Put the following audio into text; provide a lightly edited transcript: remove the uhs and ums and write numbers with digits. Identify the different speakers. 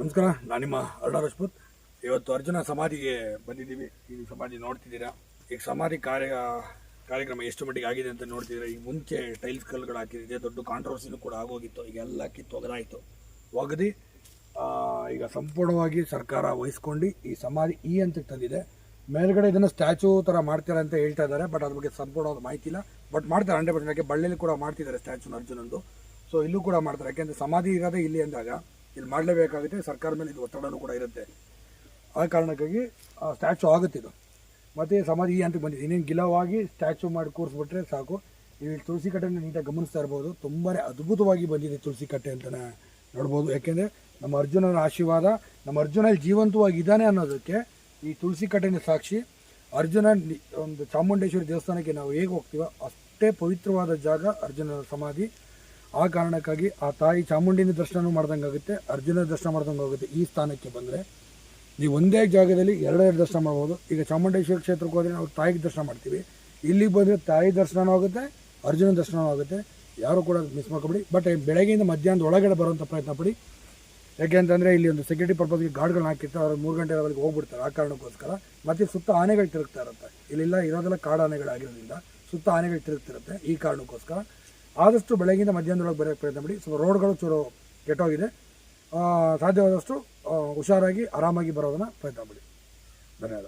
Speaker 1: ನಮಸ್ಕಾರ, ನಾನು ನಿಮ್ಮ ಅರುಣ ರಾಜ್ಪೂತ್. ಇವತ್ತು ಅರ್ಜುನ ಸಮಾಧಿಗೆ ಬಂದಿದ್ದೀವಿ. ಈ ಸಮಾಧಿ ನೋಡ್ತಿದ್ದೀರಾ. ಈಗ ಸಮಾಧಿ ಕಾರ್ಯಕ್ರಮ ಎಷ್ಟು ಮಟ್ಟಿಗೆ ಆಗಿದೆ ಅಂತ ನೋಡ್ತಿದ್ದೀರಾ. ಈಗ ಮುಂಚೆ ಟೈಲ್ಸ್ ಕಲ್ಲುಗಳು ಹಾಕಿದ್ದೆ, ದೊಡ್ಡ ಕಾಂಟ್ರವರ್ಸಿನೂ ಕೂಡ ಆಗೋಗಿತ್ತು. ಈಗ ಎಲ್ಲ ಕಿತ್ತೊಗೆದಾಯಿತು, ಒಗದಿ ಈಗ ಸಂಪೂರ್ಣವಾಗಿ ಸರ್ಕಾರ ವಹಿಸ್ಕೊಂಡು ಈ ಸಮಾಧಿ ಈ ಹಂತಕ್ಕೆ ತಂದಿದೆ. ಮೇಲ್ಗಡೆ ಇದನ್ನು ಸ್ಟ್ಯಾಚು ಥರ ಮಾಡ್ತಾರೆ ಅಂತ ಹೇಳ್ತಾ ಇದ್ದಾರೆ, ಬಟ್ ಅದ್ರ ಬಗ್ಗೆ ಸಂಪೂರ್ಣವಾದ ಮಾಹಿತಿ ಇಲ್ಲ. ಬಟ್ ಮಾಡ್ತಾರೆ 100%. ಯಾಕೆ ಬಳ್ಳಿಯಲ್ಲಿ ಕೂಡ ಮಾಡ್ತಿದ್ದಾರೆ ಸ್ಟ್ಯಾಚುನ ಅರ್ಜುನಂದು. ಸೊ ಇಲ್ಲೂ ಕೂಡ ಮಾಡ್ತಾರೆ. ಯಾಕೆಂದರೆ ಸಮಾಧಿ ಇರೋದೇ ಇಲ್ಲಿ ಅಂದಾಗ ಇಲ್ಲಿ ಮಾಡಲೇಬೇಕಾಗುತ್ತೆ. ಸರ್ಕಾರ ಮೇಲೆ ಇದು ಒತ್ತಡನೂ ಕೂಡ ಇರುತ್ತೆ. ಆ ಕಾರಣಕ್ಕಾಗಿ ಸ್ಟ್ಯಾಚು ಆಗುತ್ತಿದ್ದು. ಮತ್ತು ಸಮಾಧಿ ಈ ಹಂತಕ್ಕೆ ಬಂದಿದೆ. ಇನ್ನೇನು ಗಿಲವಾಗಿ ಸ್ಟ್ಯಾಚು ಮಾಡಿ ಕೂರಿಸ್ಬಿಟ್ರೆ ಸಾಕು. ಇಲ್ಲಿ ತುಳಸಿ ಕಟ್ಟೆನ ನೀಟಾಗಿ ಗಮನಿಸ್ತಾ ಇರ್ಬೋದು. ತುಂಬಾ ಅದ್ಭುತವಾಗಿ ಬಂದಿದೆ ತುಳಸಿ ಕಟ್ಟೆ ಅಂತಲೇ ನೋಡ್ಬೋದು. ಯಾಕೆಂದರೆ ನಮ್ಮ ಅರ್ಜುನನ ಆಶೀರ್ವಾದ, ನಮ್ಮ ಅರ್ಜುನ ಜೀವಂತವಾಗಿದ್ದಾನೆ ಅನ್ನೋದಕ್ಕೆ ಈ ತುಳಸಿ ಕಟ್ಟೆನ ಸಾಕ್ಷಿ. ಅರ್ಜುನ ಒಂದು ಚಾಮುಂಡೇಶ್ವರಿ ದೇವಸ್ಥಾನಕ್ಕೆ ನಾವು ಹೇಗೆ ಹೋಗ್ತೀವೋ ಅಷ್ಟೇ ಪವಿತ್ರವಾದ ಜಾಗ ಅರ್ಜುನನ ಸಮಾಧಿ. ಆ ಕಾರಣಕ್ಕಾಗಿ ಆ ತಾಯಿ ಚಾಮುಂಡಿನ ದರ್ಶನ ಮಾಡ್ದಂಗೆ ಆಗುತ್ತೆ, ಅರ್ಜುನ ದರ್ಶನ ಮಾಡ್ದಂಗೆ ಆಗುತ್ತೆ. ಈ ಸ್ಥಾನಕ್ಕೆ ಬಂದರೆ ನೀವು ಒಂದೇ ಜಾಗದಲ್ಲಿ ಎರಡೆರಡು ದರ್ಶನ ಮಾಡ್ಬೋದು. ಈಗ ಚಾಮುಂಡೇಶ್ವರಿ ಕ್ಷೇತ್ರಕ್ಕೆ ಹೋದರೆ ನಾವು ತಾಯಿಗೆ ದರ್ಶನ ಮಾಡ್ತೀವಿ. ಇಲ್ಲಿಗೆ ಬಂದರೆ ತಾಯಿ ದರ್ಶನವೂ ಆಗುತ್ತೆ, ಅರ್ಜುನ ದರ್ಶನವೂ ಆಗುತ್ತೆ. ಯಾರು ಕೂಡ ಮಿಸ್ ಮಾಡ್ಕೊಬೇಡಿ. ಬಟ್ ಬೆಳಗ್ಗೆಯಿಂದ ಮಧ್ಯಾಹ್ನದ ಒಳಗಡೆ ಬರುವಂಥ ಪ್ರಯತ್ನ ಪಡಿ. ಯಾಕೆ ಅಂತಂದರೆ ಇಲ್ಲಿ ಒಂದು ಸೆಕ್ಯೂರಿಟಿ ಪರ್ಪಸ್ಗೆ ಗಾರ್ಡ್ಗಳನ್ನ ಹಾಕಿರ್ತಾರೆ. ಅವ್ರು 3 ಗಂಟೆ ಅವರಿಗೆ ಹೋಗ್ಬಿಡ್ತಾರೆ. ಆ ಕಾರಣಕ್ಕೋಸ್ಕರ ಮತ್ತೆ ಸುತ್ತ ಆನೆಗಳು ತಿರುಗ್ತಾ ಇರುತ್ತೆ. ಇಲ್ಲೆಲ್ಲ ಇರೋದೆಲ್ಲ ಕಾಡು ಆನೆಗಳಾಗಿರೋದ್ರಿಂದ ಸುತ್ತ ಆನೆಗಳು ತಿರುಗ್ತಿರುತ್ತೆ. ಈ ಕಾರಣಕ್ಕೋಸ್ಕರ ಆದಷ್ಟು ಬೆಳಗ್ಗಿಂದ ಮಧ್ಯಾಹ್ನದೊಳಗೆ ಬರೋಕ್ಕೆ ಪ್ರಯತ್ನ ಮಾಡಿ. ಸೊ ರೋಡ್ಗಳು ಚೂರು ಕೆಟ್ಟೋಗಿದೆ. ಸಾಧ್ಯವಾದಷ್ಟು ಹುಷಾರಾಗಿ ಆರಾಮಾಗಿ ಬರೋದನ್ನು ಪ್ರಯತ್ನ ಮಾಡಿ. ಧನ್ಯವಾದ.